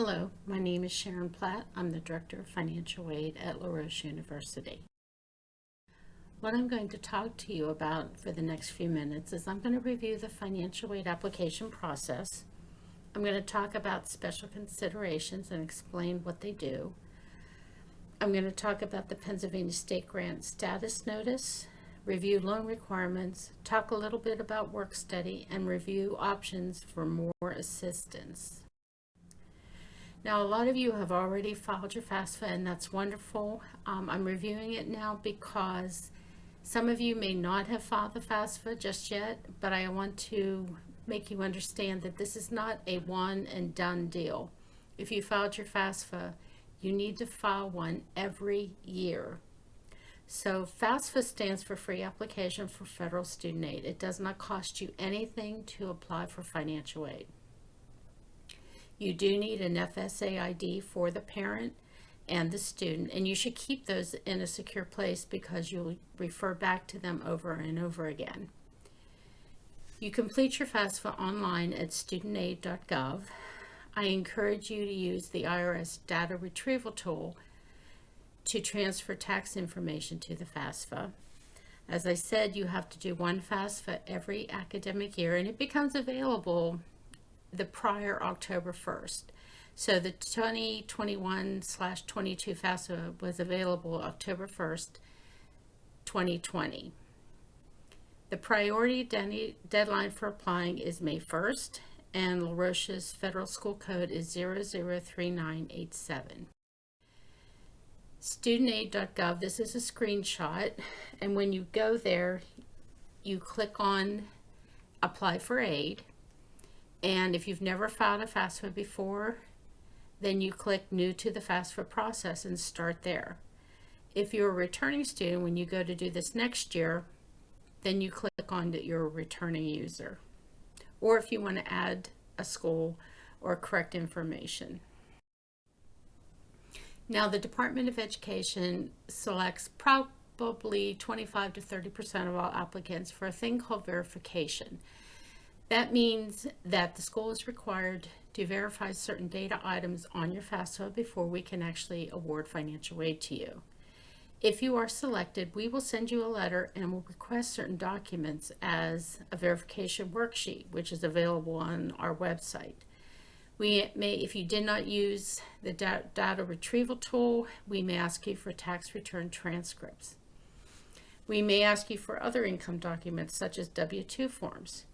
Hello, my name is Sharon Platt. I'm the Director of Financial Aid at La Roche University. What I'm going to talk to you about for the next few minutes is I'm going to review the financial aid application process. I'm going to talk about special considerations and explain what they do. I'm going to talk about the Pennsylvania State Grant Status Notice, review loan requirements, talk a little bit about work study, and review options for more assistance. Now, a lot of you have already filed your FAFSA, and that's wonderful. I'm reviewing it now because some of you may not have filed the FAFSA just yet, but I want to make you understand that this is not a one and done deal. If you filed your FAFSA, you need to file one every year. So FAFSA stands for Free Application for Federal Student Aid. It does not cost you anything to apply for financial aid. You do need an FSA ID for the parent and the student, and you should keep those in a secure place because you'll refer back to them over and over again. You complete your FAFSA online at studentaid.gov. I encourage you to use the IRS data retrieval tool to transfer tax information to the FAFSA. As I said, you have to do one FAFSA every academic year, and it becomes available the prior October 1st. So the 2021/22 FAFSA was available October 1st, 2020. The priority deadline for applying is May 1st, and La Roche's federal school code is 003987. Studentaid.gov, this is a screenshot, and when you go there, you click on Apply for Aid. And if you've never filed a FAFSA before, then you click New to the FAFSA process and start there. If you're a returning student, when you go to do this next year, then you click on that you're a returning user. Or if you want to add a school or correct information. Now, the Department of Education selects probably 25 to 30% of all applicants for a thing called verification. That means that the school is required to verify certain data items on your FAFSA before we can actually award financial aid to you. If you are selected, we will send you a letter and will request certain documents as a verification worksheet, which is available on our website. We may, if you did not use the data retrieval tool, we may ask you for tax return transcripts. We may ask you for other income documents such as W-2 forms.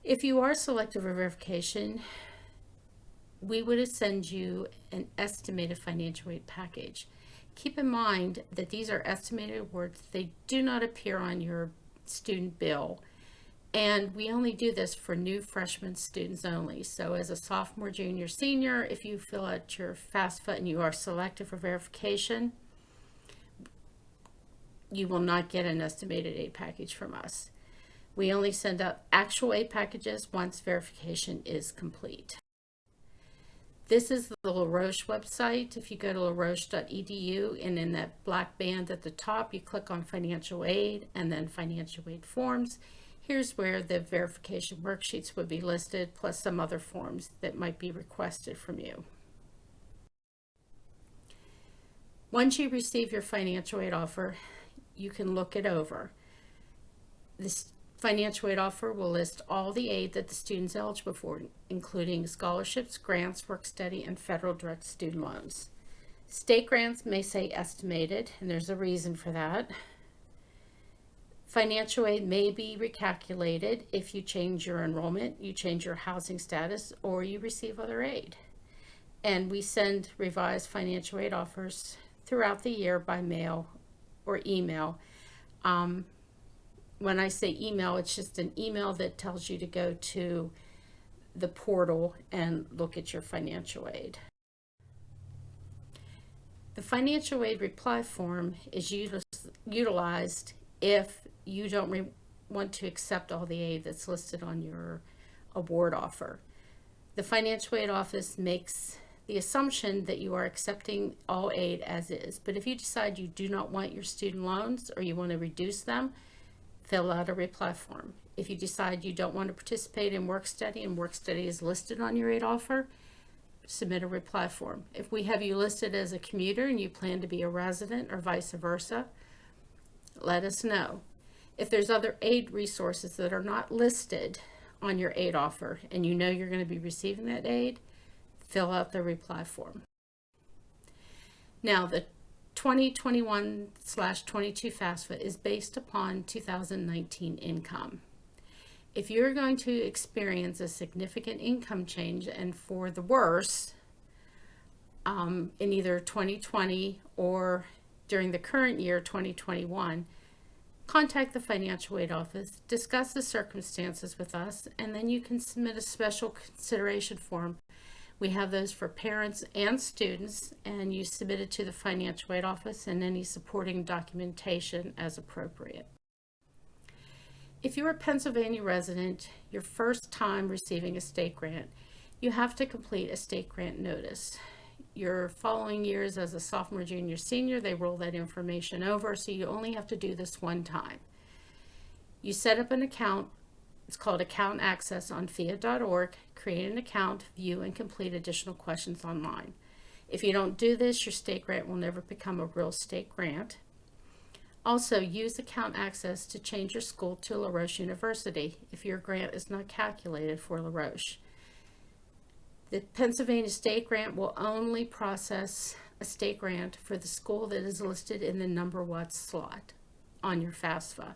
If you are selected for verification, we would send you an estimated financial aid package. Keep in mind that these are estimated awards. They do not appear on your student bill. And we only do this for new freshman students only. So as a sophomore, junior, senior, if you fill out your FAFSA and you are selected for verification, you will not get an estimated aid package from us. We only send out actual aid packages once verification is complete. This is the La Roche website. If you go to laroche.edu and in that black band at the top, you click on financial aid and then financial aid forms. Here's where the verification worksheets would be listed, plus some other forms that might be requested from you. Once you receive your financial aid offer, you can look it over. This financial aid offer will list all the aid that the student's eligible for, including scholarships, grants, work study, and federal direct student loans. State grants may say estimated, and there's a reason for that. Financial aid may be recalculated if you change your enrollment, you change your housing status, or you receive other aid. And we send revised financial aid offers throughout the year by mail or email. When I say email, it's just an email that tells you to go to the portal and look at your financial aid. The financial aid reply form is utilized if you don't want to accept all the aid that's listed on your award offer. The financial aid office makes the assumption that you are accepting all aid as is, but if you decide you do not want your student loans or you want to reduce them, fill out a reply form. If you decide you don't want to participate in work study and work study is listed on your aid offer, submit a reply form. If we have you listed as a commuter and you plan to be a resident or vice versa, let us know. If there's other aid resources that are not listed on your aid offer and you know you're going to be receiving that aid, fill out the reply form. Now, the 2021/22 FAFSA is based upon 2019 income. If you're going to experience a significant income change and for the worse in either 2020 or during the current year, 2021, contact the financial aid office, discuss the circumstances with us, and then you can submit a special consideration form. We have those for parents and students, and you submit it to the financial aid office and any supporting documentation as appropriate. If you're a Pennsylvania resident, your first time receiving a state grant, you have to complete a state grant notice. Your following years as a sophomore, junior, senior, they roll that information over, so you only have to do this one time. You set up an account. It's called Account Access on FIA.org. Create an account, view, and complete additional questions online. If you don't do this, your state grant will never become a real state grant. Also, use Account Access to change your school to LaRoche University if your grant is not calculated for LaRoche. The Pennsylvania state grant will only process a state grant for the school that is listed in the number what slot on your FAFSA.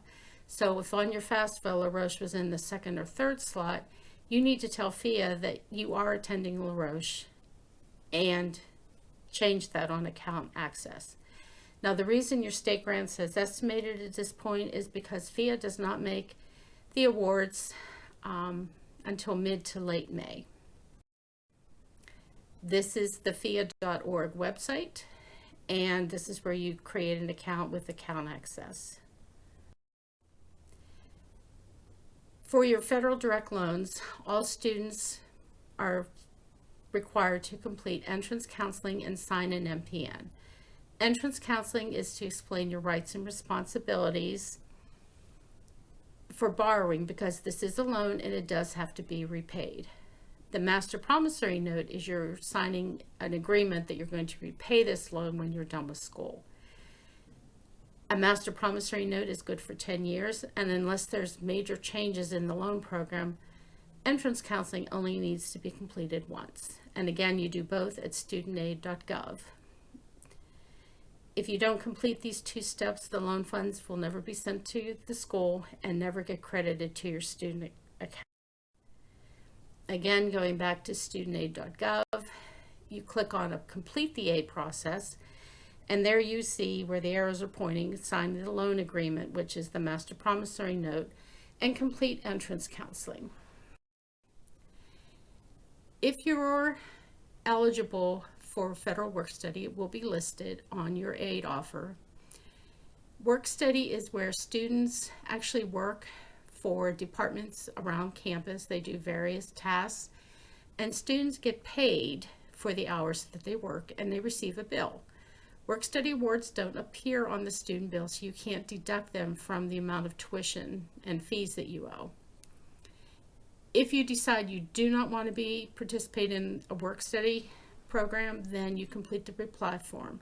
So if on your FAFSA LaRoche was in the second or third slot, you need to tell FIA that you are attending LaRoche and change that on Account Access. Now, the reason your state grant says estimated at this point is because FIA does not make the awards until mid to late May. This is the FIA.org website, and this is where you create an account with Account Access. For your federal direct loans, all students are required to complete entrance counseling and sign an MPN. Entrance counseling is to explain your rights and responsibilities for borrowing, because this is a loan and it does have to be repaid. The master promissory note is you're signing an agreement that you're going to repay this loan when you're done with school. A master promissory note is good for 10 years, and unless there's major changes in the loan program, entrance counseling only needs to be completed once. And again, you do both at studentaid.gov. If you don't complete these two steps, the loan funds will never be sent to the school and never get credited to your student account. Again, going back to studentaid.gov, you click on complete the aid process, and there you see where the arrows are pointing, sign the loan agreement, which is the master promissory note, and complete entrance counseling. If you're eligible for federal work study, it will be listed on your aid offer. Work study is where students actually work for departments around campus. They do various tasks, and students get paid for the hours that they work, and they receive a bill. Work study awards don't appear on the student bill, so you can't deduct them from the amount of tuition and fees that you owe. If you decide you do not want to participate in a work study program, then you complete the reply form.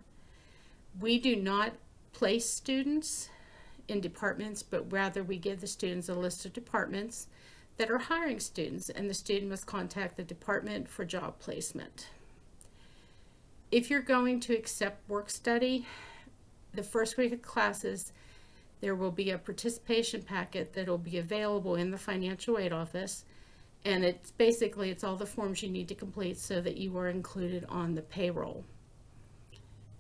We do not place students in departments, but rather we give the students a list of departments that are hiring students, and the student must contact the department for job placement. If you're going to accept work study, the first week of classes, there will be a participation packet that will be available in the financial aid office, and it's all the forms you need to complete so that you are included on the payroll.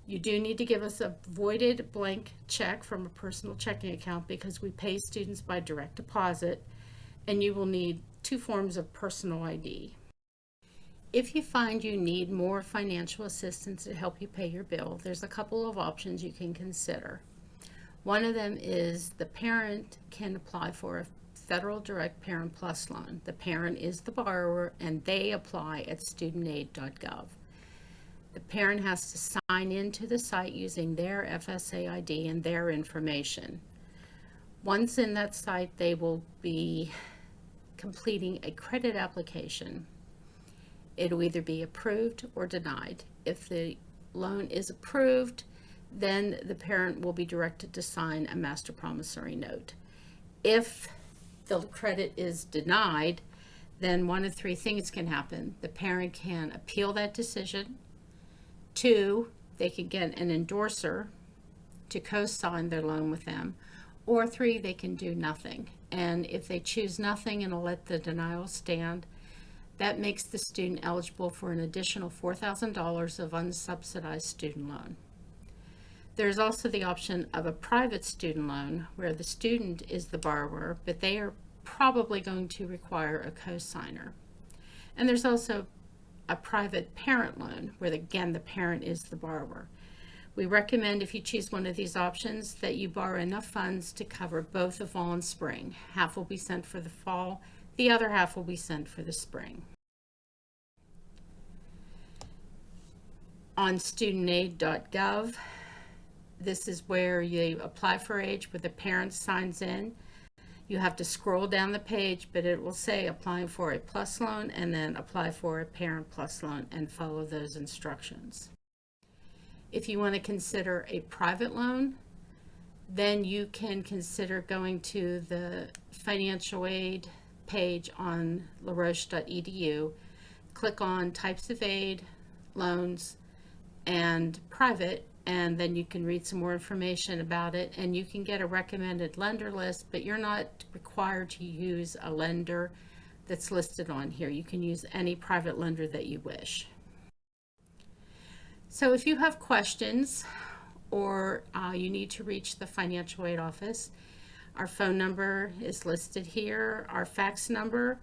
You do need to give us a voided blank check from a personal checking account, because we pay students by direct deposit, and you will need 2 forms of personal ID. If you find you need more financial assistance to help you pay your bill, there's a couple of options you can consider. One of them is the parent can apply for a Federal Direct Parent Plus loan. The parent is the borrower, and they apply at studentaid.gov. The parent has to sign into the site using their FSA ID and their information. Once in that site, they will be completing a credit application. It'll either be approved or denied. If the loan is approved, then the parent will be directed to sign a master promissory note. If the credit is denied, then one of three things can happen. The parent can appeal that decision. 2, they can get an endorser to co-sign their loan with them. Or 3, they can do nothing. And if they choose nothing and will let the denial stand, that makes the student eligible for an additional $4,000 of unsubsidized student loan. There's also the option of a private student loan where the student is the borrower, but they are probably going to require a co-signer. And there's also a private parent loan where, again, the parent is the borrower. We recommend, if you choose one of these options, that you borrow enough funds to cover both the fall and spring. Half will be sent for the fall, the other half will be sent for the spring. On studentaid.gov, this is where you apply for age, where the parent signs in. You have to scroll down the page, but it will say applying for a PLUS loan and then apply for a Parent PLUS loan and follow those instructions. If you want to consider a private loan, then you can consider going to the financial aid page on laroche.edu, click on types of aid, loans, and private, and then you can read some more information about it, and you can get a recommended lender list, but you're not required to use a lender that's listed on here. You can use any private lender that you wish. So if you have questions or you need to reach the financial aid office, our phone number is listed here, our fax number,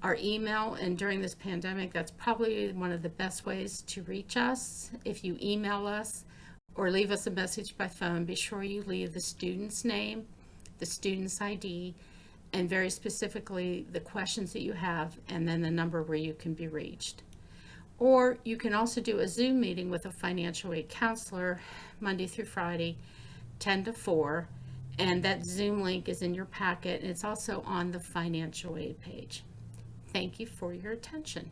our email, and during this pandemic, that's probably one of the best ways to reach us. If you email us or leave us a message by phone, be sure you leave the student's name, the student's ID, and very specifically the questions that you have, and then the number where you can be reached. Or you can also do a Zoom meeting with a financial aid counselor Monday through Friday, 10 to 4, and that Zoom link is in your packet, and it's also on the financial aid page. Thank you for your attention.